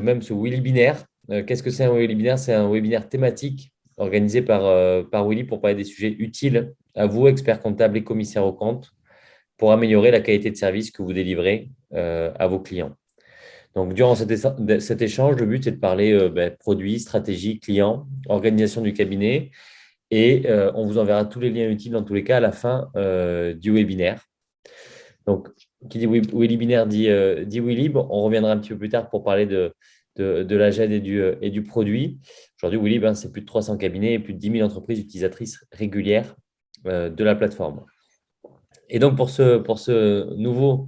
ce webinaire. Qu'est-ce que c'est un webinaire? C'est un webinaire thématique organisé par Willy pour parler des sujets utiles à vous, experts comptables et commissaires aux comptes, pour améliorer la qualité de service que vous délivrez à vos clients. Donc, durant cet échange, le but, c'est de parler produits, stratégie, clients, organisation du cabinet. Et on vous enverra tous les liens utiles dans tous les cas à la fin du webinaire. Donc, qui dit webinaire dit Willy. Bon, on reviendra un petit peu plus tard pour parler de la GED et du produit. Aujourd'hui, Willy, c'est plus de 300 cabinets et plus de 10 000 entreprises utilisatrices régulières de la plateforme. Et donc, pour ce nouveau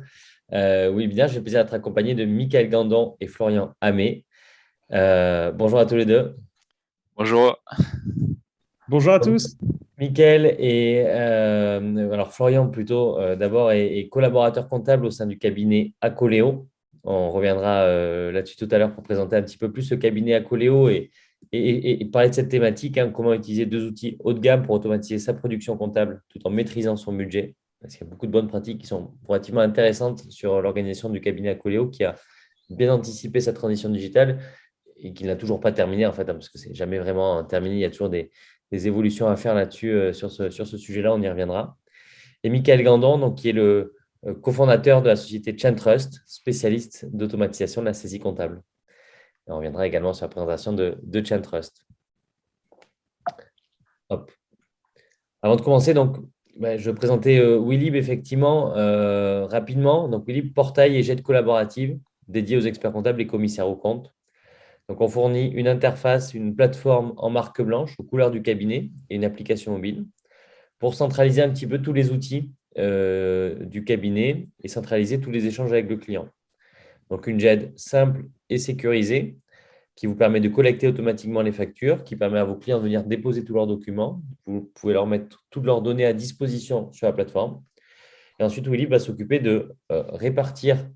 webinaire, j'ai le plaisir d'être accompagné de Michael Gandon et Florian Hamé. Bonjour à tous les deux. Bonjour. Bonjour à tous. Michael et alors Florian plutôt d'abord est collaborateur comptable au sein du cabinet Acoléo. On reviendra là-dessus tout à l'heure pour présenter un petit peu plus ce cabinet Acoléo et parler de cette thématique, comment utiliser deux outils haut de gamme pour automatiser sa production comptable tout en maîtrisant son budget. Parce qu'il y a beaucoup de bonnes pratiques qui sont relativement intéressantes sur l'organisation du cabinet Acoléo qui a bien anticipé sa transition digitale et qui n'a toujours pas terminé en fait, parce que c'est jamais vraiment terminé. Il y a toujours des évolutions à faire là-dessus, sur ce sujet-là, on y reviendra. Et Michael Gandon, donc, qui est le cofondateur de la société ChainTrust, spécialiste d'automatisation de la saisie comptable. Et on reviendra également sur la présentation de ChainTrust. Hop. Avant de commencer, donc, je vais présenter Willib effectivement rapidement. Donc, Willib, portail et jet collaborative dédié aux experts comptables et commissaires aux comptes. Donc, on fournit une interface, une plateforme en marque blanche aux couleurs du cabinet et une application mobile pour centraliser un petit peu tous les outils du cabinet et centraliser tous les échanges avec le client. Donc, une GED simple et sécurisée qui vous permet de collecter automatiquement les factures, qui permet à vos clients de venir déposer tous leurs documents. Vous pouvez leur mettre toutes leurs données à disposition sur la plateforme. Et ensuite, Willy va s'occuper de répartir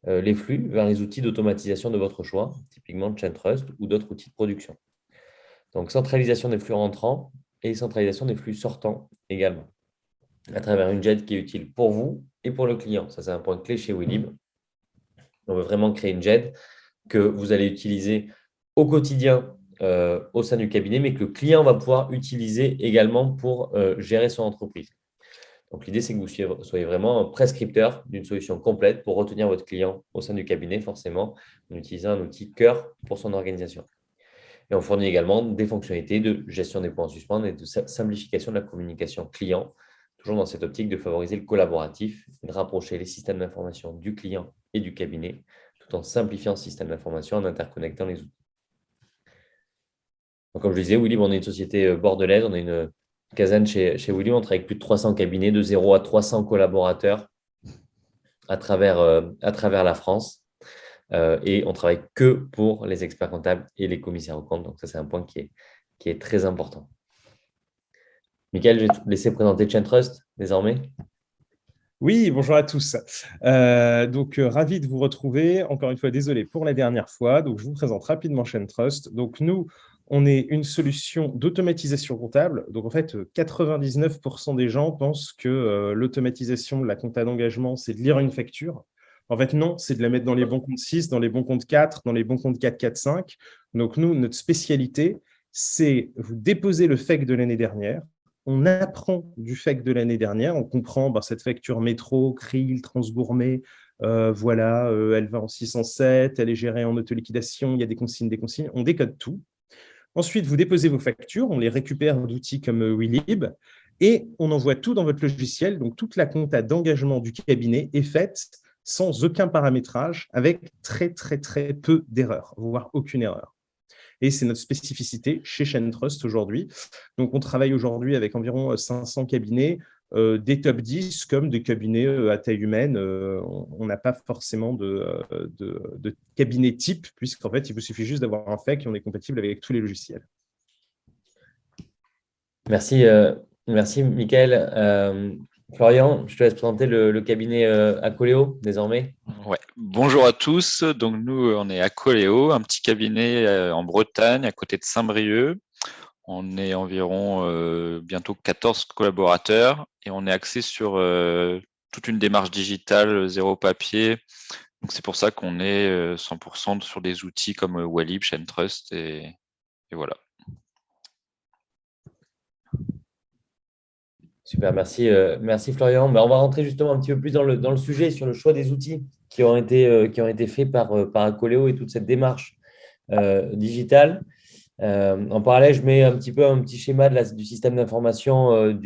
les flux vers les outils d'automatisation de votre choix, typiquement ChainTrust ou d'autres outils de production. Donc, centralisation des flux rentrants et centralisation des flux sortants également, à travers une GED qui est utile pour vous et pour le client. Ça, c'est un point clé chez Willib. On veut vraiment créer une GED que vous allez utiliser au quotidien au sein du cabinet, mais que le client va pouvoir utiliser également pour gérer son entreprise. Donc, l'idée, c'est que vous soyez vraiment un prescripteur d'une solution complète pour retenir votre client au sein du cabinet, forcément, en utilisant un outil cœur pour son organisation. Et on fournit également des fonctionnalités de gestion des points en suspens et de simplification de la communication client, toujours dans cette optique de favoriser le collaboratif et de rapprocher les systèmes d'information du client et du cabinet, tout en simplifiant le système d'information en interconnectant les outils. Donc, comme je le disais, Willib, on est une société bordelaise, on a une Kazan chez Willib, on travaille avec plus de 300 cabinets, de 0 à 300 collaborateurs à travers la France. Et on travaille que pour les experts comptables et les commissaires aux comptes. Donc, ça, c'est un point qui est très important. Michael, je vais te laisser présenter ChainTrust désormais. Oui, bonjour à tous. Ravi de vous retrouver. Encore une fois, désolé pour la dernière fois. Donc, je vous présente rapidement ChainTrust. Donc, nous, on est une solution d'automatisation comptable. Donc, en fait, 99% des gens pensent que l'automatisation de la compta d'engagement, c'est de lire une facture. En fait, non, c'est de la mettre dans les bons comptes 6, dans les bons comptes 4, dans les bons comptes 4, 4, 5. Donc, nous, notre spécialité, c'est vous déposer le FEC de l'année dernière. On apprend du FEC de l'année dernière, on comprend cette facture métro, CRIL, Transgourmet, elle va en 607, elle est gérée en autoliquidation, il y a des consignes, on décode tout. Ensuite, vous déposez vos factures, on les récupère d'outils comme Willib et on envoie tout dans votre logiciel. Donc, toute la compta d'engagement du cabinet est faite sans aucun paramétrage, avec très, très, très peu d'erreurs, voire aucune erreur. Et c'est notre spécificité chez ChainTrust aujourd'hui. Donc, on travaille aujourd'hui avec environ 500 cabinets, des top 10 comme des cabinets à taille humaine. On n'a pas forcément de cabinet type, puisqu'en fait, il vous suffit juste d'avoir un FEC et on est compatible avec tous les logiciels. Merci, Michael. Florian, je te laisse présenter le cabinet Acoléo désormais. Ouais. Bonjour à tous. Donc, nous, on est Acoléo, un petit cabinet en Bretagne, à côté de Saint-Brieuc. On est environ bientôt 14 collaborateurs et on est axé sur toute une démarche digitale, zéro papier. Donc, c'est pour ça qu'on est 100% sur des outils comme Wellib, Chaintrust et voilà. Super, merci Florian. On va rentrer justement un petit peu plus dans le sujet sur le choix des outils qui ont été faits par Acoléo et toute cette démarche digitale. En parallèle, je mets un petit schéma du système d'information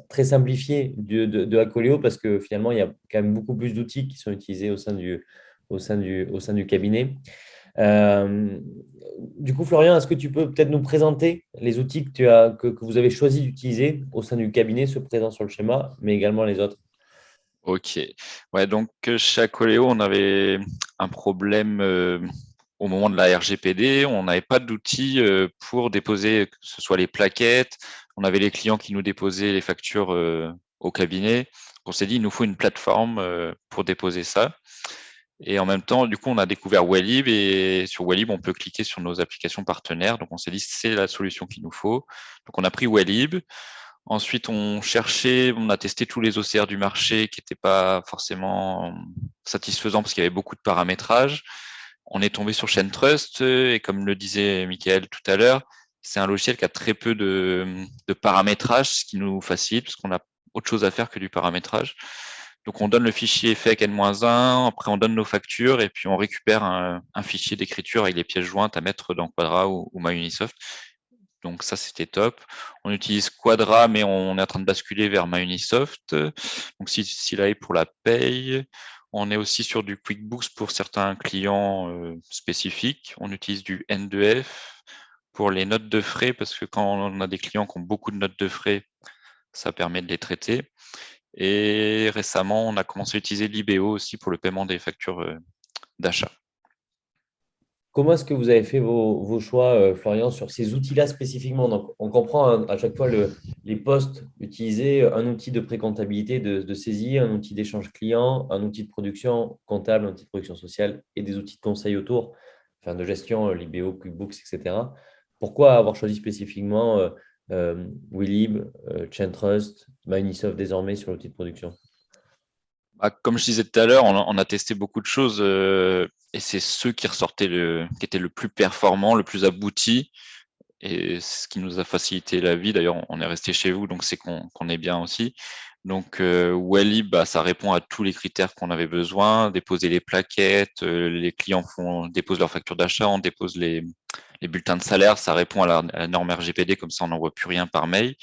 très simplifié de Acoléo parce que finalement, il y a quand même beaucoup plus d'outils qui sont utilisés au sein du cabinet. Euh, du coup, Florian, est-ce que tu peux peut-être nous présenter les outils que vous avez choisi d'utiliser au sein du cabinet, ceux présents sur le schéma, mais également les autres? Ok. Ouais, donc chez Acoléo, on avait un problème au moment de la RGPD. On n'avait pas d'outils pour déposer, que ce soit les plaquettes. On avait les clients qui nous déposaient les factures au cabinet. On s'est dit, il nous faut une plateforme pour déposer ça. Et en même temps, du coup, on a découvert Wellib et sur Wellib, on peut cliquer sur nos applications partenaires. Donc, on s'est dit, c'est la solution qu'il nous faut. Donc, on a pris Wellib. Ensuite, on cherchait, on a testé tous les OCR du marché qui n'étaient pas forcément satisfaisants parce qu'il y avait beaucoup de paramétrage. On est tombé sur Chaintrust et comme le disait Michael tout à l'heure, c'est un logiciel qui a très peu de paramétrage, ce qui nous facilite parce qu'on a autre chose à faire que du paramétrage. Donc, on donne le fichier FEC N-1, après on donne nos factures et puis on récupère un fichier d'écriture avec les pièces jointes à mettre dans Quadra ou MyUnisoft. Donc ça, c'était top. On utilise Quadra, mais on est en train de basculer vers MyUnisoft. Donc si là est pour la paye. On est aussi sur du QuickBooks pour certains clients spécifiques. On utilise du N2F pour les notes de frais, parce que quand on a des clients qui ont beaucoup de notes de frais, ça permet de les traiter. Et récemment, on a commencé à utiliser Libéo aussi pour le paiement des factures d'achat. Comment est-ce que vous avez fait vos choix, Florian, sur ces outils-là spécifiquement? Donc, on comprend à chaque fois les postes utilisés, un outil de pré-comptabilité, de saisie, un outil d'échange client, un outil de production comptable, un outil de production sociale et des outils de conseil autour, enfin de gestion, Libéo, QuickBooks, etc. Pourquoi avoir choisi spécifiquement Willib, Chaintrust, Microsoft désormais sur l'outil de production? Bah, comme je disais tout à l'heure, on a testé beaucoup de choses et c'est ceux qui ressortaient qui étaient le plus performant, le plus abouti. Et c'est ce qui nous a facilité la vie. D'ailleurs, on est resté chez vous, donc c'est qu'on est bien aussi. Donc, Wellib, bah, ça répond à tous les critères qu'on avait besoin. Déposer les plaquettes, les clients déposent leurs factures d'achat, on dépose les bulletins de salaire. Ça répond à la norme RGPD, comme ça on n'envoie plus rien par mail.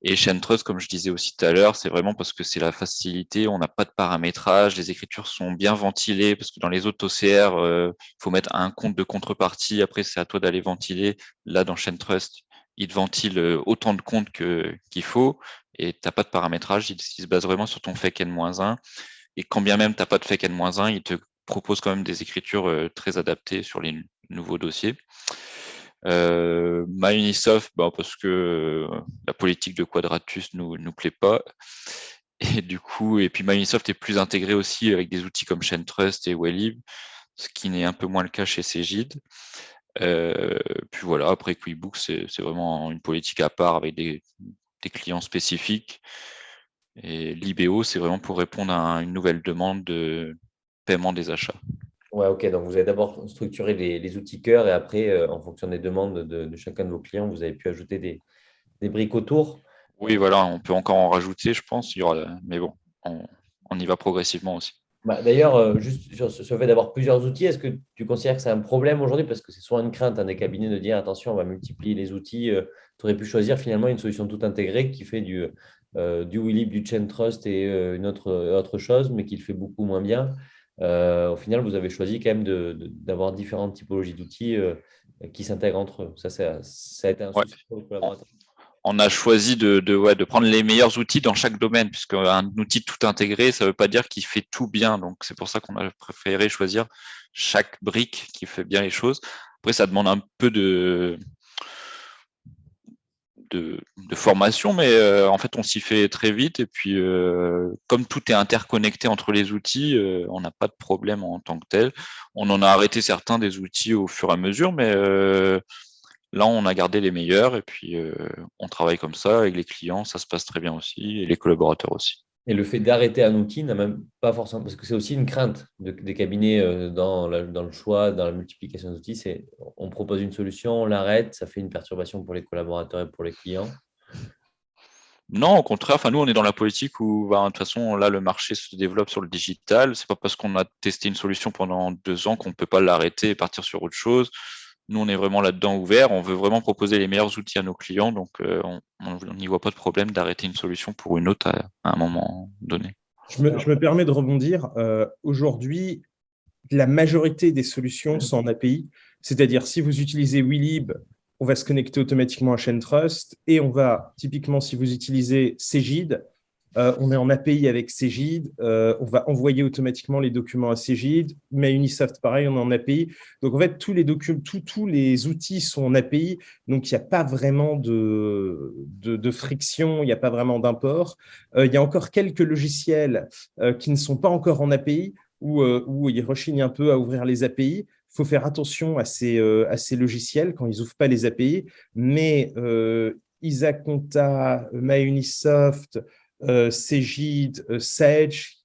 Et Chaintrust, comme je disais aussi tout à l'heure, c'est vraiment parce que c'est la facilité, on n'a pas de paramétrage, les écritures sont bien ventilées, parce que dans les autres OCR, il faut mettre un compte de contrepartie, après c'est à toi d'aller ventiler. Là, dans Chaintrust, il te ventile autant de comptes qu'il faut, et tu n'as pas de paramétrage, il se base vraiment sur ton FEC N-1, et quand bien même tu n'as pas de FEC N-1, il te propose quand même des écritures très adaptées sur les nouveaux dossiers. MyUnisoft, parce que la politique de Quadratus nous plaît pas. Et du coup, et puis MyUnisoft est plus intégré aussi avec des outils comme Chaintrust et Wellib, ce qui n'est un peu moins le cas chez Cegid. Puis voilà, après QuickBooks, c'est vraiment une politique à part avec des clients spécifiques. Et Libéo, c'est vraiment pour répondre à une nouvelle demande de paiement des achats. Ouais, ok. Donc, vous avez d'abord structuré les outils cœur et après, en fonction des demandes de chacun de vos clients, vous avez pu ajouter des briques autour. Oui, voilà, on peut encore en rajouter, je pense. Mais bon, on y va progressivement aussi. D'ailleurs, juste sur le fait d'avoir plusieurs outils, est-ce que tu considères que c'est un problème aujourd'hui? Parce que c'est souvent une crainte des cabinets de dire attention, on va multiplier les outils. Tu aurais pu choisir finalement une solution tout intégrée qui fait du Willib, du Chaintrust et une autre chose, mais qui le fait beaucoup moins bien. Au final, vous avez choisi quand même d'avoir différentes typologies d'outils qui s'intègrent entre eux. Ça a été un Ouais. souci pour les collaborateurs. On a choisi de prendre les meilleurs outils dans chaque domaine, puisque un outil tout intégré, ça ne veut pas dire qu'il fait tout bien. Donc, c'est pour ça qu'on a préféré choisir chaque brique qui fait bien les choses. Après, ça demande un peu de formation, mais en fait, on s'y fait très vite. Et puis, comme tout est interconnecté entre les outils, on n'a pas de problème en tant que tel. On en a arrêté certains des outils au fur et à mesure, mais là, on a gardé les meilleurs et puis on travaille comme ça avec les clients, ça se passe très bien aussi et les collaborateurs aussi. Et le fait d'arrêter un outil n'a même pas forcément, parce que c'est aussi une crainte des cabinets dans le choix, dans la multiplication d'outils, c'est on propose une solution, on l'arrête, ça fait une perturbation pour les collaborateurs et pour les clients. Non, au contraire, nous, on est dans la politique où, de toute façon, là, le marché se développe sur le digital. C'est pas parce qu'on a testé une solution pendant 2 ans qu'on ne peut pas l'arrêter et partir sur autre chose. Nous, on est vraiment là-dedans ouvert. On veut vraiment proposer les meilleurs outils à nos clients. Donc, on n'y voit pas de problème d'arrêter une solution pour une autre à un moment donné. Je me permets de rebondir. Aujourd'hui, la majorité des solutions sont en API. C'est-à-dire, si vous utilisez WeLib, on va se connecter automatiquement à ChainTrust et on va, typiquement, si vous utilisez Cegid, on est en API avec Cegid, on va envoyer automatiquement les documents à Cegid, mais Unisoft, pareil, on est en API. Donc, en fait, tous les outils sont en API, donc il n'y a pas vraiment de friction, il n'y a pas vraiment d'import. Il y a encore quelques logiciels qui ne sont pas encore en API, où ils rechignent un peu à ouvrir les API. Il faut faire attention à ces logiciels quand ils n'ouvrent pas les API, mais Isaconta, MyUnisoft, Cegid, Sage,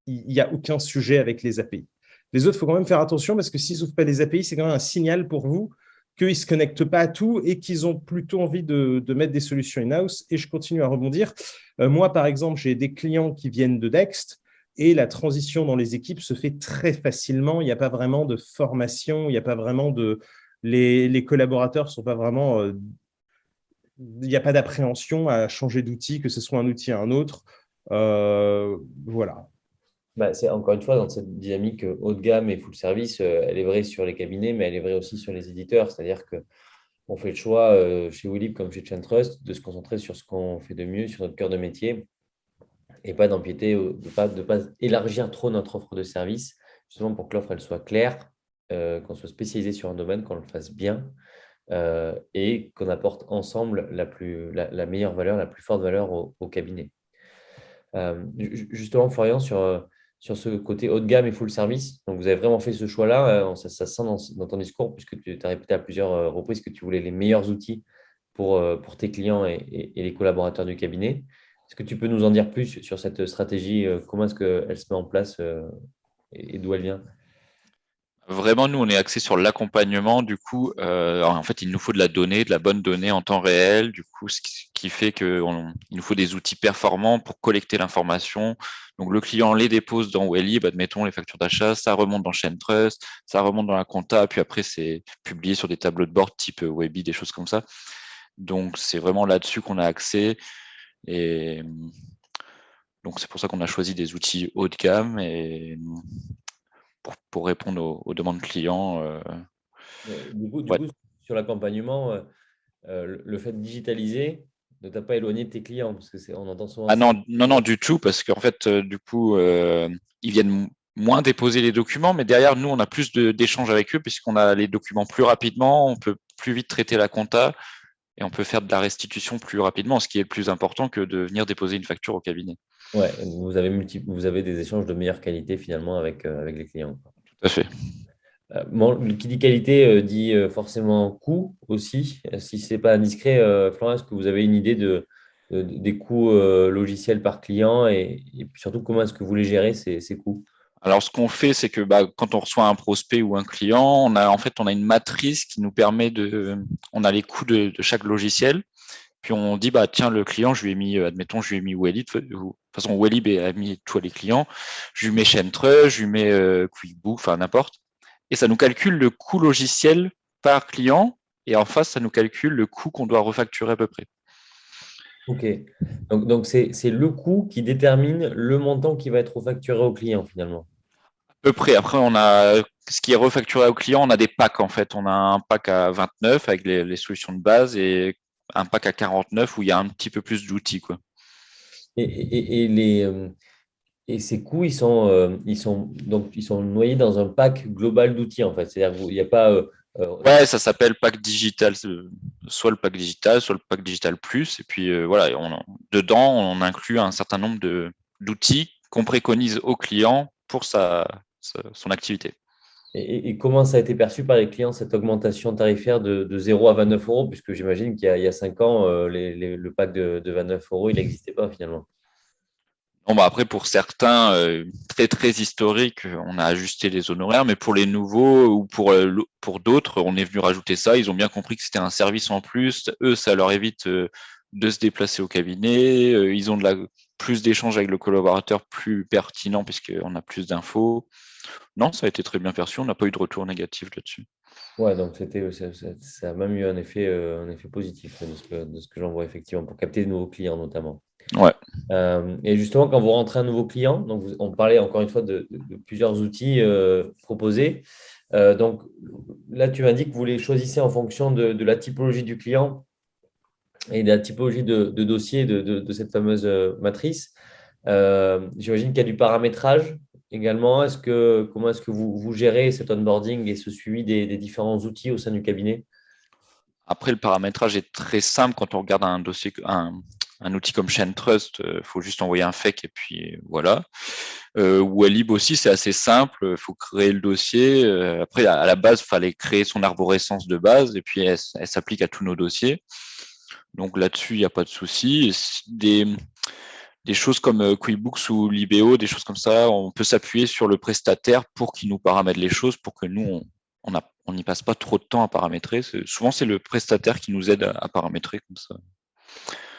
il n'y a aucun sujet avec les API. Les autres, il faut quand même faire attention parce que s'ils n'ouvrent pas les API, c'est quand même un signal pour vous qu'ils ne se connectent pas à tout et qu'ils ont plutôt envie de mettre des solutions in-house. Et je continue à rebondir. Moi, par exemple, j'ai des clients qui viennent de Dext et la transition dans les équipes se fait très facilement. Il n'y a pas vraiment de formation, il n'y a pas vraiment de… Les collaborateurs ne sont pas vraiment… il n'y a pas d'appréhension à changer d'outil, que ce soit un outil à un autre. Voilà. C'est encore une fois dans cette dynamique haut de gamme et full service, elle est vraie sur les cabinets, mais elle est vraie aussi sur les éditeurs. C'est-à-dire qu'on fait le choix chez Willib comme chez ChainTrust de se concentrer sur ce qu'on fait de mieux, sur notre cœur de métier, et pas d'empiéter, de pas élargir trop notre offre de service, justement pour que l'offre elle soit claire, qu'on soit spécialisé sur un domaine, qu'on le fasse bien et qu'on apporte ensemble la meilleure valeur, la plus forte valeur au cabinet. Justement, Florian, sur ce côté haut de gamme et full service, donc vous avez vraiment fait ce choix-là, ça se sent dans ton discours, puisque tu as répété à plusieurs reprises que tu voulais les meilleurs outils pour tes clients et les collaborateurs du cabinet. Est-ce que tu peux nous en dire plus sur cette stratégie? Comment est-ce qu'elle se met en place et d'où elle vient? Vraiment, nous, on est axé sur l'accompagnement. Du coup, en fait, il nous faut de la donnée, de la bonne donnée en temps réel. Du coup, ce qui fait qu'il nous faut des outils performants pour collecter l'information. Donc, le client les dépose dans Wellib, admettons les factures d'achat, ça remonte dans ChainTrust, ça remonte dans la compta, puis après, c'est publié sur des tableaux de bord type Webi, des choses comme ça. Donc, c'est vraiment là-dessus qu'on a accès. Et donc, c'est pour ça qu'on a choisi des outils haut de gamme et pour répondre aux demandes clients. Du coup, sur l'accompagnement, le fait de digitaliser ne t'a pas éloigné de tes clients, parce on entend souvent Ah ça. non, non, non, du tout, parce qu'en fait, du coup, ils viennent moins déposer les documents, mais derrière, nous, on a plus d'échanges avec eux, puisqu'on a les documents plus rapidement, on peut plus vite traiter la compta, et on peut faire de la restitution plus rapidement, ce qui est le plus important que de venir déposer une facture au cabinet. Ouais, vous avez des échanges de meilleure qualité finalement avec les clients. Tout à fait. Qui dit qualité dit forcément coût aussi. Si ce n'est pas indiscret, Florent, est-ce que vous avez une idée des coûts logiciels par client et puis surtout comment est-ce que vous les gérez ces coûts? Alors, ce qu'on fait, c'est que quand on reçoit un prospect ou un client, on a une matrice qui nous permet on a les coûts de chaque logiciel. Puis on dit, tiens, le client, je lui ai mis, admettons, je lui ai mis Wellib. De toute façon, Wellib a mis tous les clients. Je lui mets ChainTrust, je lui mets QuickBook, enfin n'importe. Et ça nous calcule le coût logiciel par client. Et en face, ça nous calcule le coût qu'on doit refacturer à peu près. Ok. Donc c'est le coût qui détermine le montant qui va être refacturé au client finalement. À peu près. Après, on a ce qui est refacturé au client, on a des packs en fait. On a un pack à 29 avec les solutions de base et un pack à 49 où il y a un petit peu plus d'outils, quoi. Et ces coûts, ils sont noyés dans un pack global d'outils, en fait. C'est-à-dire qu'il n'y a pas. Ouais, ça s'appelle pack digital, soit le pack digital, soit le pack digital plus. Et puis voilà, dedans, on inclut un certain nombre d'outils qu'on préconise au client pour son activité. Et comment ça a été perçu par les clients, cette augmentation tarifaire de 0 à 29 euros, puisque j'imagine qu'il y a 5 ans, le pack de 29 euros, il n'existait pas finalement. Bon, bah après, pour certains très très historiques, on a ajusté les honoraires, mais pour les nouveaux ou pour d'autres, on est venu rajouter ça. Ils ont bien compris que c'était un service en plus. Eux, ça leur évite de se déplacer au cabinet. Ils ont plus d'échanges avec le collaborateur, plus pertinent puisqu'on a plus d'infos. Non, ça a été très bien perçu. On n'a pas eu de retour négatif là-dessus. Ouais, donc ça a même eu un effet positif de ce que j'en vois effectivement pour capter de nouveaux clients notamment. Ouais. Et justement, quand vous rentrez un nouveau client, donc on parlait encore une fois de plusieurs outils proposés. Donc là, tu m'as dit que vous les choisissez en fonction de la typologie du client et de la typologie de dossier de cette fameuse matrice. J'imagine qu'il y a du paramétrage également. Comment est-ce que vous gérez cet onboarding et ce suivi des différents outils au sein du cabinet? Après, le paramétrage est très simple quand on regarde un dossier, un outil comme ShareTrust, il faut juste envoyer un FAQ et puis voilà. Walib aussi, c'est assez simple, il faut créer le dossier. Après, à la base, il fallait créer son arborescence de base et puis elle s'applique à tous nos dossiers. Donc là-dessus, il n'y a pas de souci. Des choses comme QuickBooks ou Libéo, des choses comme ça, on peut s'appuyer sur le prestataire pour qu'il nous paramètre les choses, pour que nous, on n'y passe pas trop de temps à paramétrer. Souvent, c'est le prestataire qui nous aide à paramétrer comme ça.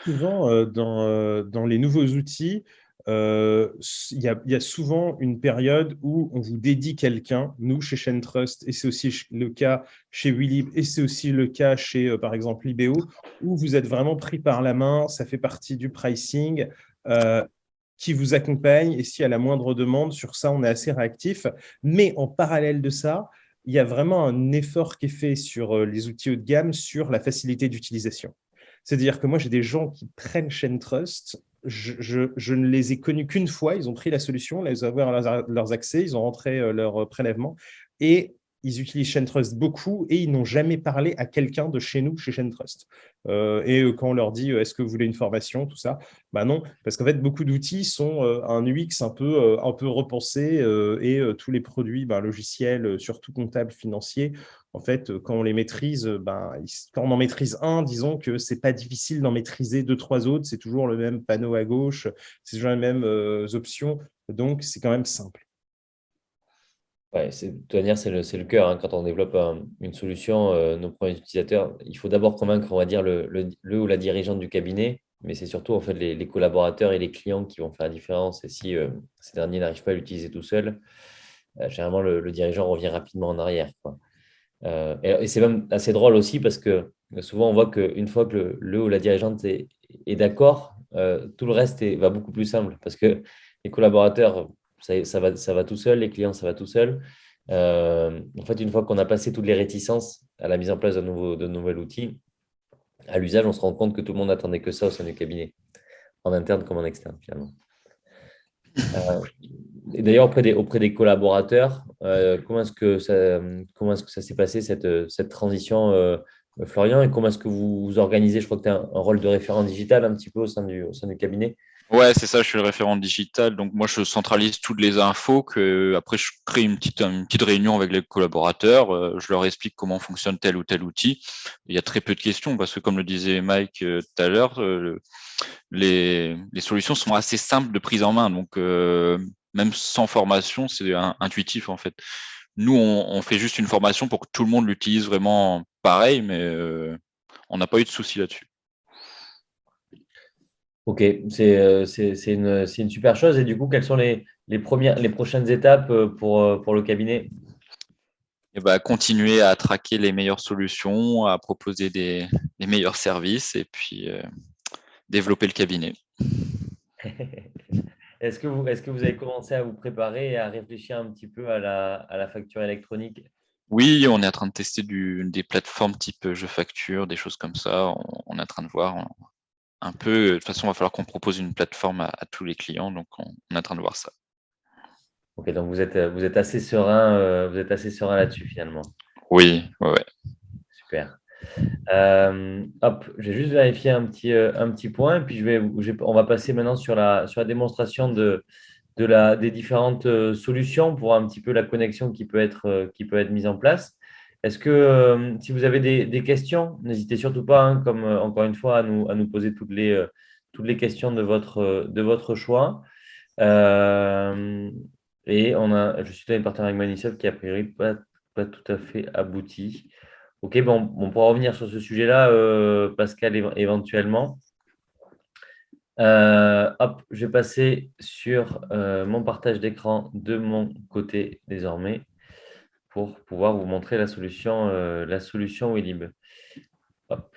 Souvent, dans les nouveaux outils, il y a souvent une période où on vous dédie quelqu'un, nous chez ShareTrust, et c'est aussi le cas chez Willib, et c'est aussi le cas chez, par exemple, Libéo, où vous êtes vraiment pris par la main, ça fait partie du pricing, qui vous accompagne, et s'il y a la moindre demande, sur ça, on est assez réactif. Mais en parallèle de ça, il y a vraiment un effort qui est fait sur les outils haut de gamme, sur la facilité d'utilisation. C'est-à-dire que moi, j'ai des gens qui prennent ShareTrust. Je ne les ai connus qu'une fois. Ils ont pris la solution, ils ont ouvert leurs accès, ils ont rentré leur prélèvement et ils utilisent ShareTrust beaucoup et ils n'ont jamais parlé à quelqu'un de chez nous, chez ShareTrust. Quand on leur dit est-ce que vous voulez une formation, tout ça, bah non, parce qu'en fait, beaucoup d'outils sont un UX un peu repensé et tous les produits logiciels, surtout comptables, financiers, en fait, quand on les maîtrise, quand on en maîtrise un, disons que ce n'est pas difficile d'en maîtriser deux, trois autres. C'est toujours le même panneau à gauche, c'est toujours les mêmes options. Donc, c'est quand même simple. Ouais, de toute manière, c'est le cœur, hein. Quand on développe une solution, nos premiers utilisateurs, il faut d'abord convaincre, on va dire, le ou la dirigeante du cabinet, mais c'est surtout en fait les collaborateurs et les clients qui vont faire la différence. Et si ces derniers n'arrivent pas à l'utiliser tout seul, généralement, le dirigeant revient rapidement en arrière, quoi. Et c'est même assez drôle aussi parce que souvent, on voit qu'une fois que le ou la dirigeante est d'accord, tout le reste va beaucoup plus simple parce que les collaborateurs, ça va tout seul, les clients, ça va tout seul. En fait, une fois qu'on a passé toutes les réticences à la mise en place de nouvel outil, à l'usage, on se rend compte que tout le monde n'attendait que ça au sein du cabinet, en interne comme en externe finalement. Et d'ailleurs, auprès des collaborateurs, comment est-ce que ça s'est passé, cette transition, Florian, et comment est-ce que vous vous organisez? Je crois que tu as un rôle de référent digital un petit peu au sein du cabinet. Ouais, c'est ça, je suis le référent digital. Donc, moi, je centralise toutes les infos. Après, je crée une petite réunion avec les collaborateurs. Je leur explique comment fonctionne tel ou tel outil. Il y a très peu de questions parce que, comme le disait Mike tout à l'heure, les solutions sont assez simples de prise en main. Donc, même sans formation, c'est intuitif en fait. Nous, on fait juste une formation pour que tout le monde l'utilise vraiment pareil, mais on n'a pas eu de souci là-dessus. Ok, c'est une super chose. Et du coup, quelles sont les prochaines étapes pour le cabinet? Et bah, continuer à traquer les meilleures solutions, à proposer les meilleurs services et puis développer le cabinet. Est-ce que vous avez commencé à vous préparer et à réfléchir un petit peu à la facture électronique? Oui, on est en train de tester des plateformes type je facture, des choses comme ça. On est en train de voir un peu. De toute façon, il va falloir qu'on propose une plateforme à tous les clients, donc on est en train de voir ça. Ok, donc vous êtes assez serein là-dessus finalement. Oui, ouais, ouais. Super. Hop, je vais juste vérifier un petit point, et puis on va passer maintenant sur la démonstration des différentes solutions pour un petit peu la connexion qui peut être mise en place. Est-ce que si vous avez des questions, n'hésitez surtout pas, hein, comme encore une fois, à nous poser toutes les questions de votre choix. Et je suis dans une partenariat avec Manisoft qui a priori pas tout à fait abouti. Ok, bon, on pourra revenir sur ce sujet-là, Pascal, éventuellement. Hop, je vais passer sur mon partage d'écran de mon côté désormais pour pouvoir vous montrer la solution Willib. Hop.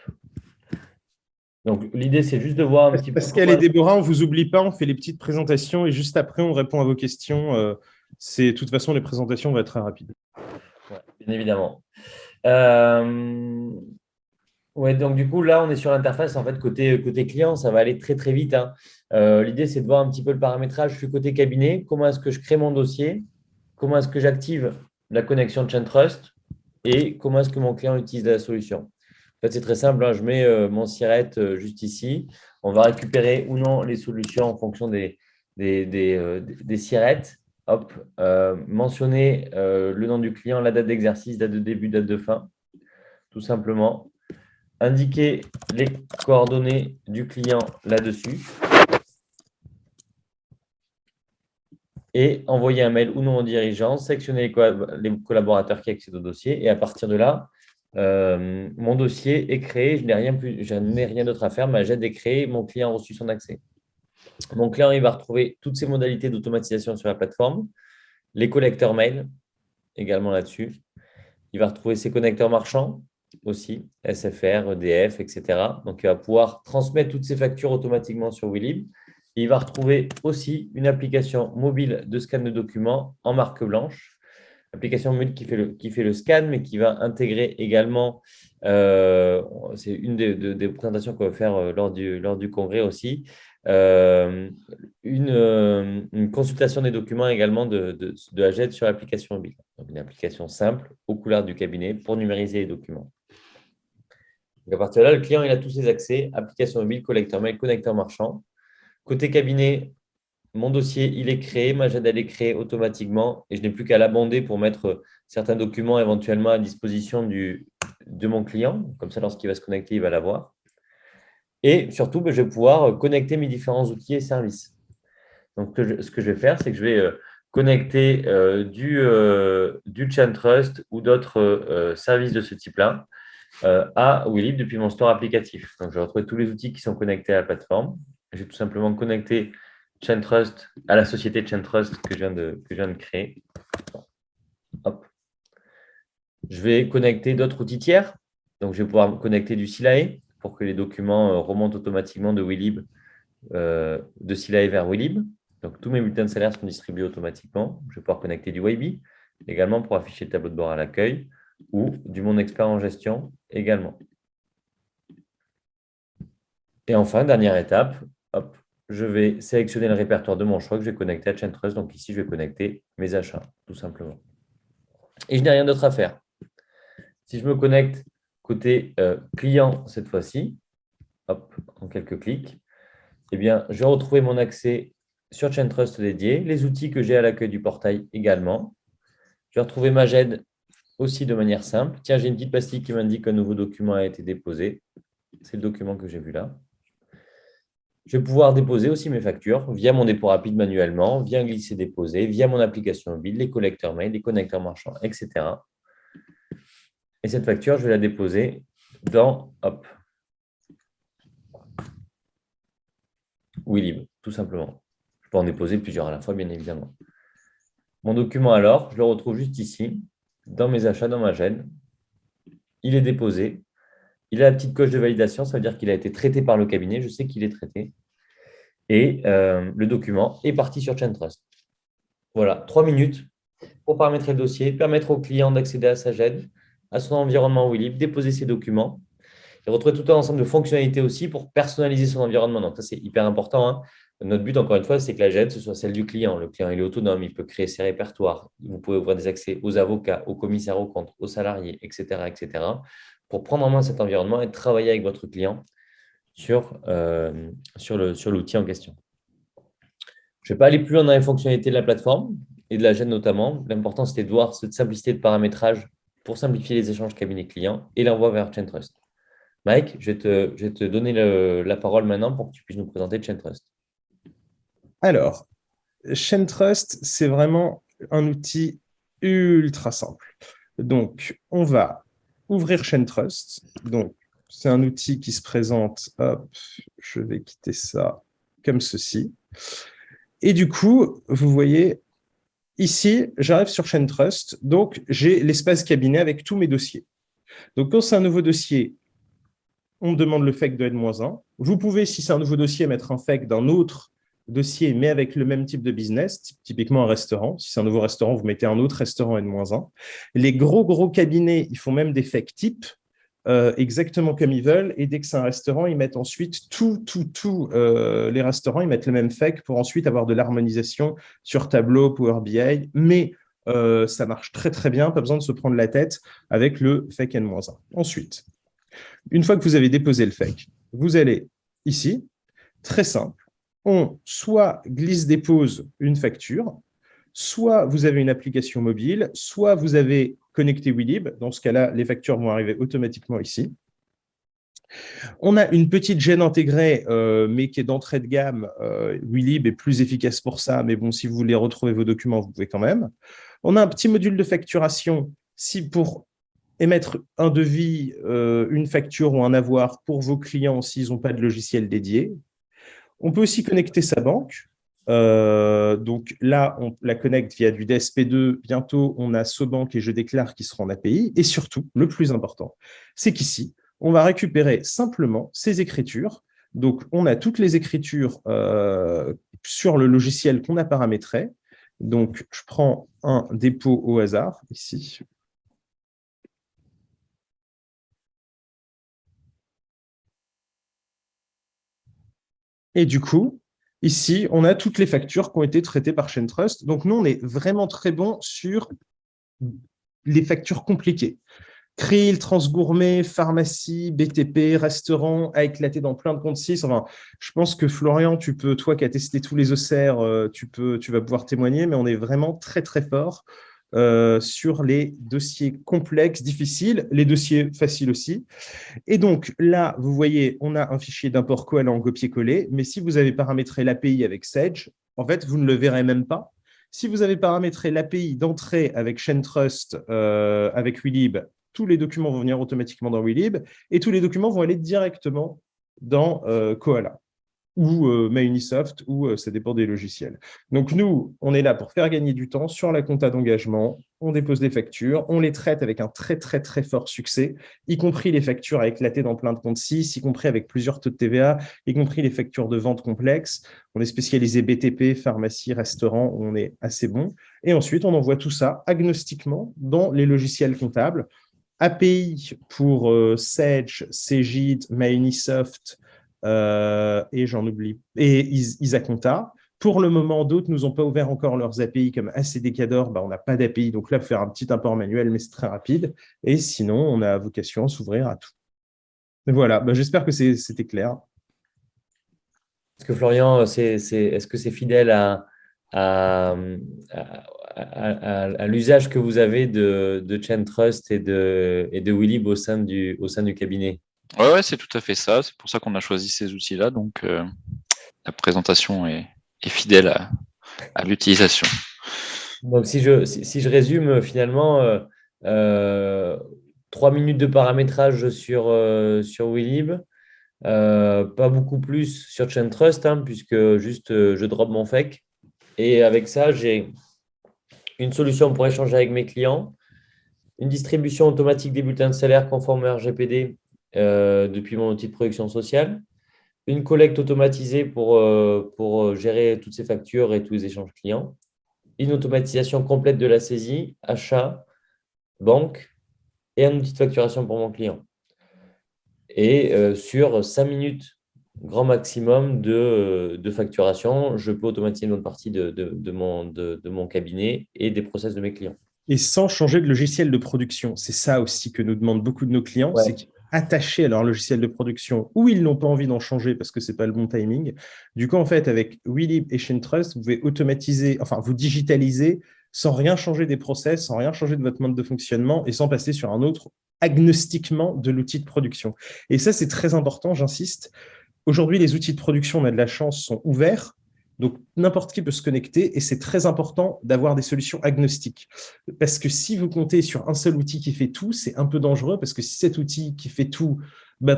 Donc, l'idée, c'est juste de voir un petit peu Pascal et Déborah, on ne vous oublie pas, on fait les petites présentations et juste après, on répond à vos questions. De toute façon, les présentations vont être très rapides. Ouais, bien évidemment. Ouais, donc du coup, là, on est sur l'interface. En fait, côté client, ça va aller très, très vite, hein. L'idée, c'est de voir un petit peu le paramétrage. Je suis côté cabinet. Comment est-ce que je crée mon dossier? Comment est-ce que j'active la connexion de ChainTrust? Et comment est-ce que mon client utilise la solution? En fait, c'est très simple, hein. Je mets mon SIRET juste ici. On va récupérer ou non les solutions en fonction des SIRET. Hop, mentionner le nom du client, la date d'exercice, date de début, date de fin, tout simplement. Indiquer les coordonnées du client là-dessus et envoyer un mail ou non au dirigeant, sélectionner les collaborateurs qui accèdent au dossier et à partir de là, mon dossier est créé, je n'ai rien d'autre à faire, ma JET est créée, mon client a reçu son accès. Mon client, il va retrouver toutes ces modalités d'automatisation sur la plateforme, les connecteurs mail également là-dessus. Il va retrouver ses connecteurs marchands aussi, SFR, EDF, etc. Donc, il va pouvoir transmettre toutes ces factures automatiquement sur Willib. Il va retrouver aussi une application mobile de scan de documents en marque blanche. Application mobile qui fait le scan, mais qui va intégrer également, c'est une des présentations qu'on va faire lors du congrès aussi, une consultation des documents également de AGED sur l'application mobile. Donc, une application simple aux couleurs du cabinet pour numériser les documents. Donc, à partir de là, le client il a tous ses accès, application mobile, collecteur mail, connecteur marchand. Côté cabinet, mon dossier, il est créé, ma JED, elle est créée automatiquement et je n'ai plus qu'à l'abonder pour mettre certains documents éventuellement à disposition de mon client. Comme ça, lorsqu'il va se connecter, il va l'avoir. Et surtout, je vais pouvoir connecter mes différents outils et services. Donc, ce que je vais faire, c'est que je vais connecter du ChainTrust ou d'autres services de ce type-là à Willib depuis mon store applicatif. Donc, je vais retrouver tous les outils qui sont connectés à la plateforme. Je vais tout simplement connecter ChainTrust à la société ChainTrust que je viens de créer. Hop. Je vais connecter d'autres outils tiers. Donc, je vais pouvoir connecter du Silae pour que les documents remontent automatiquement de Willib, de Silae vers Willib. Donc, tous mes bulletins de salaire sont distribués automatiquement. Je vais pouvoir connecter du Waibi également pour afficher le tableau de bord à l'accueil ou du Mon Expert en gestion également. Et enfin, dernière étape, hop, je vais sélectionner le répertoire de mon choix que je vais connecter à ChainTrust. Donc ici, je vais connecter mes achats, tout simplement. Et je n'ai rien d'autre à faire. Si je me connecte côté client cette fois-ci, hop, en quelques clics, eh bien, je vais retrouver mon accès sur ChainTrust dédié, les outils que j'ai à l'accueil du portail également. Je vais retrouver ma JED aussi de manière simple. Tiens, j'ai une petite pastille qui m'indique qu'un nouveau document a été déposé. C'est le document que j'ai vu là. Je vais pouvoir déposer aussi mes factures via mon dépôt rapide manuellement, via un glisser-déposer, via mon application mobile, les collecteurs mail, les connecteurs marchands, etc. Et cette facture, je vais la déposer dans Willib, tout simplement. Je peux en déposer plusieurs à la fois, bien évidemment. Mon document, alors, je le retrouve juste ici, dans mes achats, dans ma gêne. Il est déposé. Il a la petite coche de validation, ça veut dire qu'il a été traité par le cabinet. Je sais qu'il est traité. Et le document est parti sur ChainTrust. Voilà, 3 minutes pour paramétrer le dossier, permettre au client d'accéder à sa GED, à son environnement Willib, déposer ses documents et retrouver tout un ensemble de fonctionnalités aussi pour personnaliser son environnement. Donc, ça, c'est hyper important, hein. Notre but, encore une fois, c'est que la GED, ce soit celle du client. Le client, il est autonome, il peut créer ses répertoires. Vous pouvez ouvrir des accès aux avocats, aux commissaires aux comptes, aux salariés, etc., etc., pour prendre en main cet environnement et travailler avec votre client sur l'outil en question. Je ne vais pas aller plus loin dans les fonctionnalités de la plateforme et de la GED notamment. L'important, c'était de voir cette simplicité de paramétrage pour simplifier les échanges cabinet-client et l'envoi vers ChainTrust. Mike, je vais te donner la parole maintenant pour que tu puisses nous présenter ChainTrust. Alors, ShainTrust, c'est vraiment un outil ultra simple. Donc, on va ouvrir ShainTrust. Donc, c'est un outil qui se présente. Hop, je vais quitter ça comme ceci. Et du coup, vous voyez, ici, j'arrive sur ShainTrust. Donc, j'ai l'espace cabinet avec tous mes dossiers. Donc, quand c'est un nouveau dossier, on me demande le FEC de N-1. Vous pouvez, si c'est un nouveau dossier, mettre un FEC d'un autre dossier, mais avec le même type de business, typiquement un restaurant. Si c'est un nouveau restaurant, vous mettez un autre restaurant N-1. Les gros cabinets, ils font même des FEC type, exactement comme ils veulent. Et dès que c'est un restaurant, ils mettent ensuite les restaurants, ils mettent le même FEC pour ensuite avoir de l'harmonisation sur Tableau, Power BI. Mais ça marche très bien, pas besoin de se prendre la tête avec le FEC N-1. Ensuite, une fois que vous avez déposé le FEC, vous allez ici, très simple, on soit glisse-dépose une facture, soit vous avez une application mobile, soit vous avez connecté Willib. Dans ce cas-là, les factures vont arriver automatiquement ici. On a une petite gêne intégrée, mais qui est d'entrée de gamme. Willib est plus efficace pour ça, mais bon, si vous voulez retrouver vos documents, vous pouvez quand même. On a un petit module de facturation, si pour émettre un devis, une facture ou un avoir pour vos clients s'ils n'ont pas de logiciel dédié. On peut aussi connecter sa banque. Donc là, on la connecte via du DSP2. Bientôt, on a SoBank et Je Déclare qui seront en API. Et surtout, le plus important, c'est qu'ici, on va récupérer simplement ces écritures. Donc, on a toutes les écritures sur le logiciel qu'on a paramétré. Donc, je prends un dépôt au hasard ici. Et du coup, ici, on a toutes les factures qui ont été traitées par ShainTrust. Donc, nous, on est vraiment très bon sur les factures compliquées. Krill, Transgourmet, pharmacie, BTP, restaurant, a éclaté dans plein de comptes 6. Enfin, je pense que Florian, toi qui as testé tous les OCR, tu vas pouvoir témoigner, mais on est vraiment très fort sur les dossiers complexes, difficiles, les dossiers faciles aussi. Et donc là, vous voyez, on a un fichier d'import coallant en copier-coller, mais si vous avez paramétré l'API avec Sage, en fait, vous ne le verrez même pas. Si vous avez paramétré l'API d'entrée avec ShainTrust, avec Willib, tous les documents vont venir automatiquement dans Willib et tous les documents vont aller directement dans Koala ou Maunisoft, ou ça dépend des logiciels. Donc nous, on est là pour faire gagner du temps sur la compta d'engagement, on dépose des factures, on les traite avec un très fort succès, y compris les factures à éclater dans plein de comptes 6, y compris avec plusieurs taux de TVA, y compris les factures de vente complexes. On est spécialisé BTP, pharmacie, restaurant, on est assez bon. Et ensuite, on envoie tout ça agnostiquement dans les logiciels comptables. API pour Sage, Cegid, Maunisoft, et j'en oublie, et Isaconta. Pour le moment, d'autres nous ont pas ouvert encore leurs API comme ACDcador, on n'a pas d'API, donc là, il faut faire un petit import manuel, mais c'est très rapide. Et sinon, on a vocation à s'ouvrir à tout. Voilà, j'espère que c'était clair. Est-ce que Florian, est-ce que c'est fidèle à l'usage que vous avez de ShainTrust et de Willib au sein du cabinet? Ouais, c'est tout à fait ça. C'est pour ça qu'on a choisi ces outils-là. Donc, la présentation est fidèle à l'utilisation. Donc, si je résume, finalement, 3 minutes de paramétrage sur Willib, pas beaucoup plus sur ShainTrust, puisque juste je drop mon FEC. Et avec ça, j'ai une solution pour échanger avec mes clients, une distribution automatique des bulletins de salaire conforme au RGPD depuis mon outil de production sociale, une collecte automatisée pour gérer toutes ces factures et tous les échanges clients, une automatisation complète de la saisie, achat, banque et un outil de facturation pour mon client. Et sur 5 minutes grand maximum de facturation, je peux automatiser une autre partie de mon cabinet et des process de mes clients. Et sans changer de logiciel de production. C'est ça aussi que nous demandent beaucoup de nos clients, Ouais. c'est qu'attachés à leur logiciel de production ou ils n'ont pas envie d'en changer parce que ce n'est pas le bon timing. Du coup, en fait, avec Willib et ShainTrust, vous pouvez automatiser, vous digitaliser sans rien changer des process, sans rien changer de votre mode de fonctionnement et sans passer sur un autre agnostiquement de l'outil de production. Et ça, c'est très important, j'insiste. Aujourd'hui, les outils de production, on a de la chance, sont ouverts. Donc, n'importe qui peut se connecter et c'est très important d'avoir des solutions agnostiques. Parce que si vous comptez sur un seul outil qui fait tout, c'est un peu dangereux parce que si cet outil qui fait tout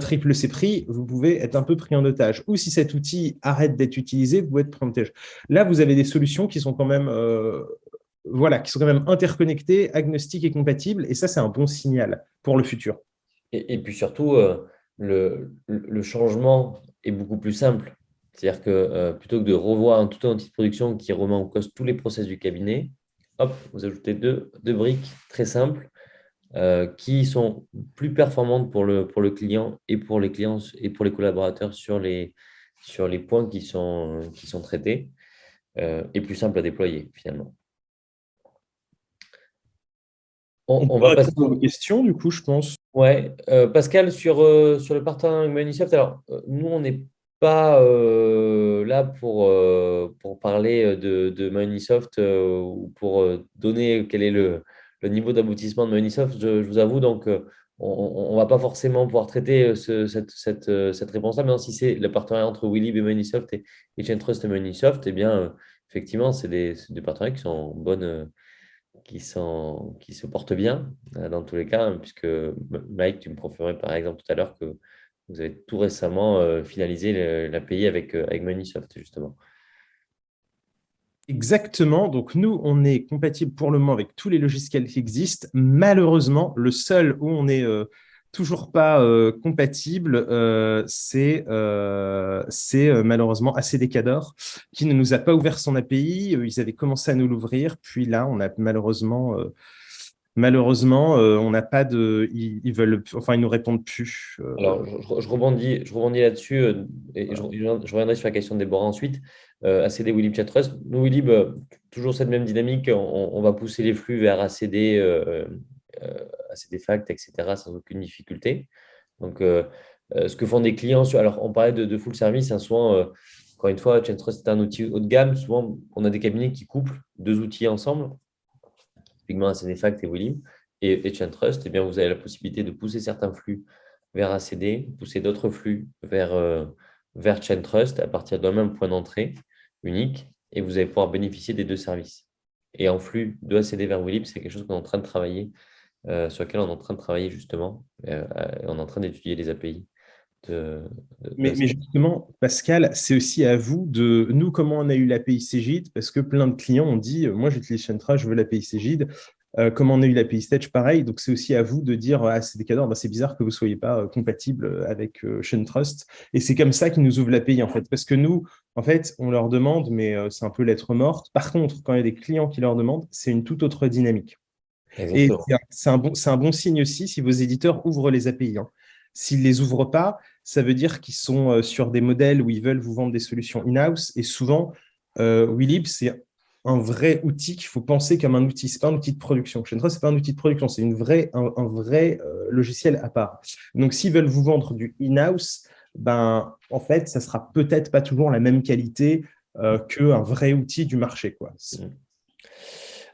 triple ses prix, vous pouvez être un peu pris en otage. Ou si cet outil arrête d'être utilisé, vous pouvez être pris en otage. Là, vous avez des solutions qui sont quand même, qui sont quand même interconnectées, agnostiques et compatibles. Et ça, c'est un bon signal pour le futur. Et puis surtout, le changement est beaucoup plus simple. C'est-à-dire que plutôt que de revoir tout un outil de production qui remet en cause tous les process du cabinet, hop, vous ajoutez deux briques très simples qui sont plus performantes pour le client et pour les clients et pour les collaborateurs sur les points qui sont traités et plus simples à déployer finalement. On va peut passer répondre aux questions, du coup, je pense. Ouais, Pascal, sur le partenariat avec Microsoft, alors nous, on n'est pas là pour parler de Microsoft ou pour donner quel est le niveau d'aboutissement de Microsoft, je vous avoue. Donc, on ne va pas forcément pouvoir traiter cette réponse-là. Mais si c'est le partenariat entre Willib et Microsoft et ChainTrust et Microsoft, eh bien, effectivement, c'est des partenariats qui sont en bonne qui se portent bien dans tous les cas, hein, puisque Mike, tu me confirmais par exemple tout à l'heure que vous avez tout récemment finalisé l'API avec Microsoft, justement. Exactement. Donc, nous, on est compatible pour le moment avec tous les logiciels qui existent. Malheureusement, le seul où on n'est toujours pas compatible, c'est malheureusement ACDCador, qui ne nous a pas ouvert son API. Ils avaient commencé à nous l'ouvrir. Puis là, on a malheureusement, on n'a pas de. Ils veulent, enfin, ils nous répondent plus. Alors, je rebondis là-dessus et je reviendrai sur la question de Déborah ensuite. ACD, Willib, ChatTrust. Nous, Willib, toujours cette même dynamique, on va pousser les flux vers ACD, ACD Fact, etc., sans aucune difficulté. Donc, ce que font des clients, alors on parlait de full service, hein, souvent, encore une fois, ChatTrust est un outil haut de gamme. Souvent, on a des cabinets qui couplent deux outils ensemble, typiquement ACD Fact et Willib et ChainTrust. Eh bien, vous avez la possibilité de pousser certains flux vers ACD, pousser d'autres flux vers ChainTrust à partir d'un même point d'entrée unique et vous allez pouvoir bénéficier des deux services. Et en flux de ACD vers Willib, c'est quelque chose qu'on est en train de travailler, sur lequel on est en train de travailler justement. On est en train d'étudier les API. Mais justement, Pascal, c'est aussi à vous de nous comment on a eu l'API Cegid, parce que plein de clients ont dit moi j'utilise Chantra, je veux l'API Cegid. Comment on a eu l'API Stage, pareil. Donc c'est aussi à vous de dire c'est des cadres, c'est bizarre que vous ne soyez pas compatible avec ChainTrust. Et c'est comme ça qu'ils nous ouvrent l'API en fait, parce que nous, en fait, on leur demande, mais c'est un peu lettre morte. Par contre, quand il y a des clients qui leur demandent, c'est une toute autre dynamique. Exactement. Et c'est un bon signe aussi si vos éditeurs ouvrent les API. Hein. S'ils ne les ouvrent pas, ça veut dire qu'ils sont sur des modèles où ils veulent vous vendre des solutions in-house. Et souvent, Willib, c'est un vrai outil qu'il faut penser comme un outil. Ce n'est pas un outil de production. Chez ce n'est pas un outil de production, c'est un vrai logiciel à part. Donc, s'ils veulent vous vendre du in-house, en fait, ça ne sera peut-être pas toujours la même qualité qu'un vrai outil du marché, quoi.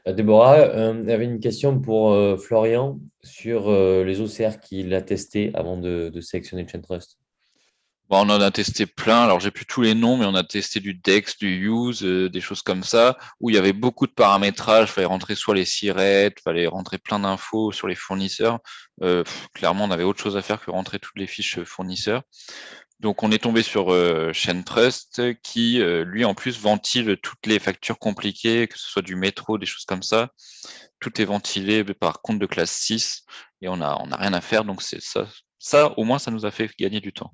Déborah, il y avait une question pour Florian sur les OCR qu'il a testés avant de sélectionner ChainTrust. Bon, on en a testé plein, alors j'ai plus tous les noms, mais on a testé du DEX, du Use, des choses comme ça, où il y avait beaucoup de paramétrage, il fallait rentrer soit les SIRET, il fallait rentrer plein d'infos sur les fournisseurs. Clairement, on avait autre chose à faire que rentrer toutes les fiches fournisseurs. Donc on est tombé sur ChainTrust qui, lui, en plus, ventile toutes les factures compliquées, que ce soit du métro, des choses comme ça. Tout est ventilé par compte de classe 6 et on n'a rien à faire, donc c'est ça. Ça, au moins, ça nous a fait gagner du temps.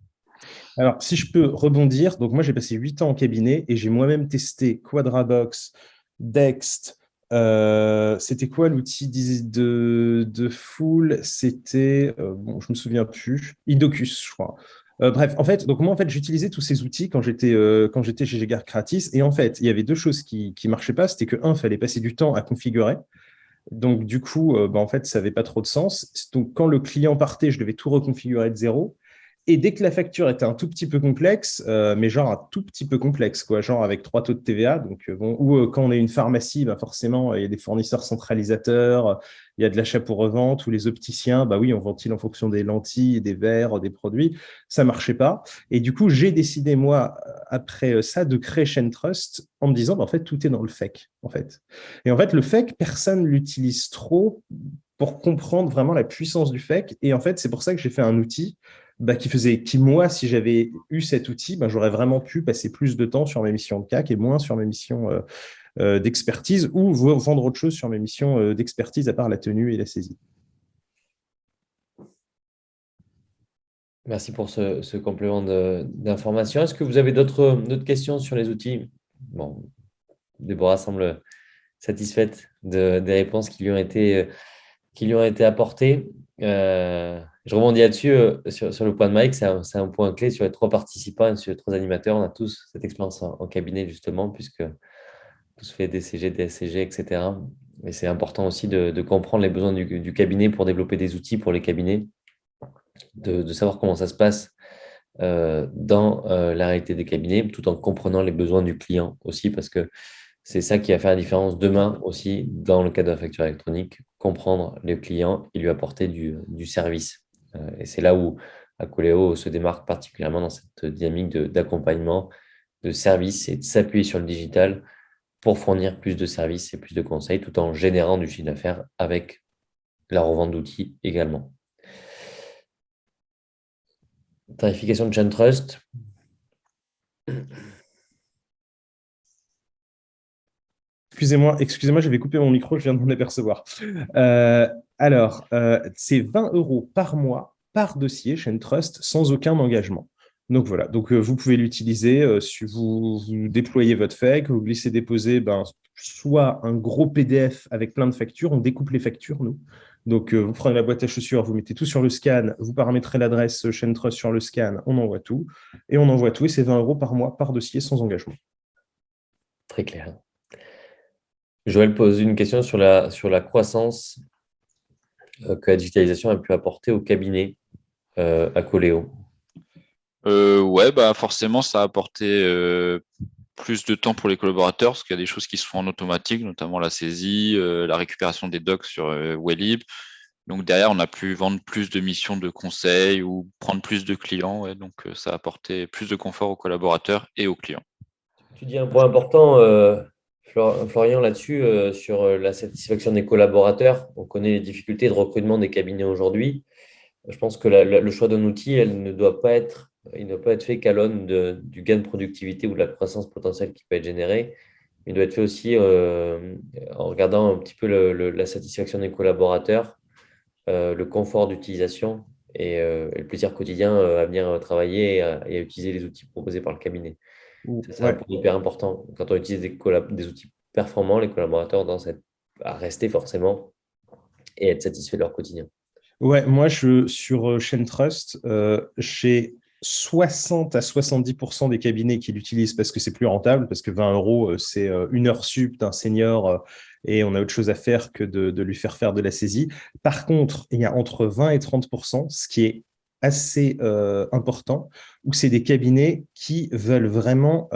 Alors, si je peux rebondir, donc moi j'ai passé 8 ans en cabinet et j'ai moi-même testé Quadrabox, Dext. C'était quoi l'outil de Full? C'était, bon, je me souviens plus, Idocus, je crois. Bref, en fait, donc moi, en fait, j'utilisais tous ces outils quand j'étais chez Gégard Gratis. Et en fait, il y avait deux choses qui ne marchaient pas. C'était que, un, il fallait passer du temps à configurer. Donc, du coup, en fait, ça n'avait pas trop de sens. Donc, quand le client partait, je devais tout reconfigurer de zéro. Et dès que la facture était un tout petit peu complexe, mais genre un tout petit peu complexe, quoi, genre avec 3 taux de TVA, donc bon, ou quand on est une pharmacie, bah forcément, il y a des fournisseurs centralisateurs, il y a de l'achat pour revente, ou les opticiens, bah oui, on ventile en fonction des lentilles, des verres, des produits, ça marchait pas. Et du coup, j'ai décidé, moi, après ça, de créer Chaintrust en me disant, bah, en fait, tout est dans le FEC, en fait. Et en fait, le FEC, personne l'utilise trop pour comprendre vraiment la puissance du FEC. Et en fait, c'est pour ça que j'ai fait un outil bah, qui, moi, si j'avais eu cet outil, bah, j'aurais vraiment pu passer plus de temps sur mes missions de CAC et moins sur mes missions d'expertise ou vendre autre chose sur mes missions d'expertise à part la tenue et la saisie. Merci pour ce complément d'information. Est-ce que vous avez d'autres questions sur les outils? Bon, Déborah semble satisfaite des réponses qui lui ont été apportées. Je rebondis là-dessus, sur le point de Mike, c'est un point clé sur les 3 participants et sur les 3 animateurs. On a tous cette expérience en cabinet, justement, puisque tous fait DCG, DSCG, etc. Et c'est important aussi de comprendre les besoins du cabinet pour développer des outils pour les cabinets, de savoir comment ça se passe dans la réalité des cabinets, tout en comprenant les besoins du client aussi, parce que c'est ça qui va faire la différence demain aussi dans le cadre de la facture électronique, comprendre le client et lui apporter du service. Et c'est là où Acoléo se démarque particulièrement dans cette dynamique d'accompagnement, de service et de s'appuyer sur le digital pour fournir plus de services et plus de conseils tout en générant du chiffre d'affaires avec la revente d'outils également. Tarification de Chain Trust. Excusez-moi, j'avais coupé mon micro, je viens de m'en apercevoir. C'est 20 € par mois, par dossier chez Trust, sans aucun engagement. Donc voilà, donc vous pouvez l'utiliser si vous déployez votre FEC, vous glissez déposer soit un gros PDF avec plein de factures, on découpe les factures, nous. Donc vous prenez la boîte à chaussures, vous mettez tout sur le scan, vous paramétrez l'adresse chez Trust sur le scan, on envoie tout, et c'est 20 € par mois, par dossier, sans engagement. Très clair. Joël pose une question sur la croissance que la digitalisation a pu apporter au cabinet à Coléo. Ouais, bah forcément, ça a apporté plus de temps pour les collaborateurs, parce qu'il y a des choses qui se font en automatique, notamment la saisie, la récupération des docs sur Wellib. Donc derrière, on a pu vendre plus de missions de conseil ou prendre plus de clients. Ouais, donc ça a apporté plus de confort aux collaborateurs et aux clients. Tu dis un point important, Florian, là-dessus, sur la satisfaction des collaborateurs. On connaît les difficultés de recrutement des cabinets aujourd'hui. Je pense que le choix d'un outil, il ne doit pas être fait qu'à l'aune du gain de productivité ou de la croissance potentielle qui peut être générée. Il doit être fait aussi en regardant un petit peu la satisfaction des collaborateurs, le confort d'utilisation et le plaisir quotidien à venir travailler et à utiliser les outils proposés par le cabinet. Ça, c'est un Ouais. point hyper important. Quand on utilise des outils performants, les collaborateurs ont tendance à rester forcément et être satisfaits de leur quotidien. Ouais, moi, sur Chaintrust, j'ai 60 à 70% des cabinets qui l'utilisent parce que c'est plus rentable, parce que 20 €, c'est une heure sup d'un senior et on a autre chose à faire que de lui faire de la saisie. Par contre, il y a entre 20 et 30%, ce qui est assez important, où c'est des cabinets qui veulent vraiment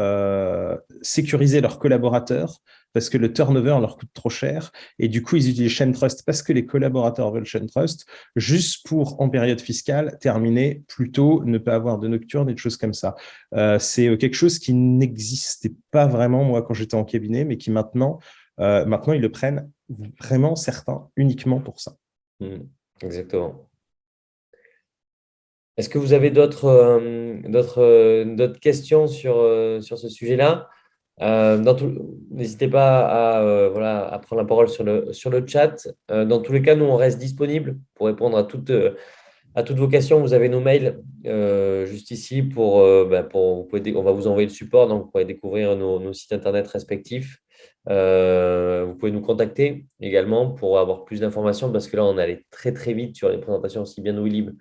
sécuriser leurs collaborateurs parce que le turnover leur coûte trop cher. Et du coup, ils utilisent Chaintrust parce que les collaborateurs veulent Chaintrust, juste pour, en période fiscale, terminer plus tôt, ne pas avoir de nocturne et de choses comme ça. C'est quelque chose qui n'existait pas vraiment, moi, quand j'étais en cabinet, mais qui maintenant, ils le prennent vraiment certains uniquement pour ça. Exactement. Est-ce que vous avez d'autres questions sur ce sujet-là? N'hésitez pas à prendre la parole sur le chat. Dans tous les cas, nous, on reste disponible pour répondre à toutes vos questions. Vous avez nos mails juste ici on va vous envoyer le support, donc vous pourrez découvrir nos sites internet respectifs. Vous pouvez nous contacter également pour avoir plus d'informations parce que là, on allait très très vite sur les présentations aussi bien de Willib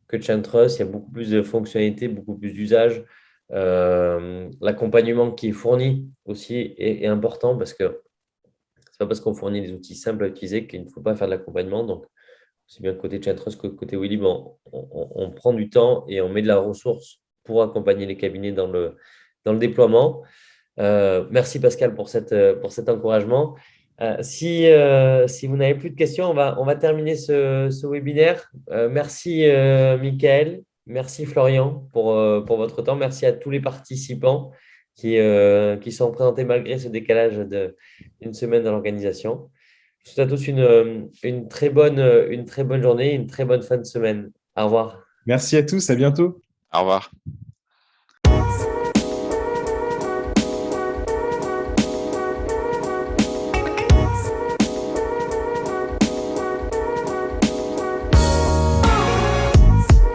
que de Chantrust. Il y a beaucoup plus de fonctionnalités, beaucoup plus d'usages. L'accompagnement qui est fourni aussi est important parce que ce n'est pas parce qu'on fournit des outils simples à utiliser qu'il ne faut pas faire de l'accompagnement. Donc, aussi bien côté ChainTrust que côté Willib, on prend du temps et on met de la ressource pour accompagner les cabinets dans le déploiement. Merci Pascal pour cet encouragement. Si vous n'avez plus de questions, on va terminer ce webinaire. Merci Michael, merci Florian pour votre temps. Merci à tous les participants qui sont présentés malgré ce décalage d'une semaine dans l'organisation. Je vous souhaite à tous une très bonne journée, une très bonne fin de semaine. Au revoir. Merci à tous, à bientôt. Au revoir.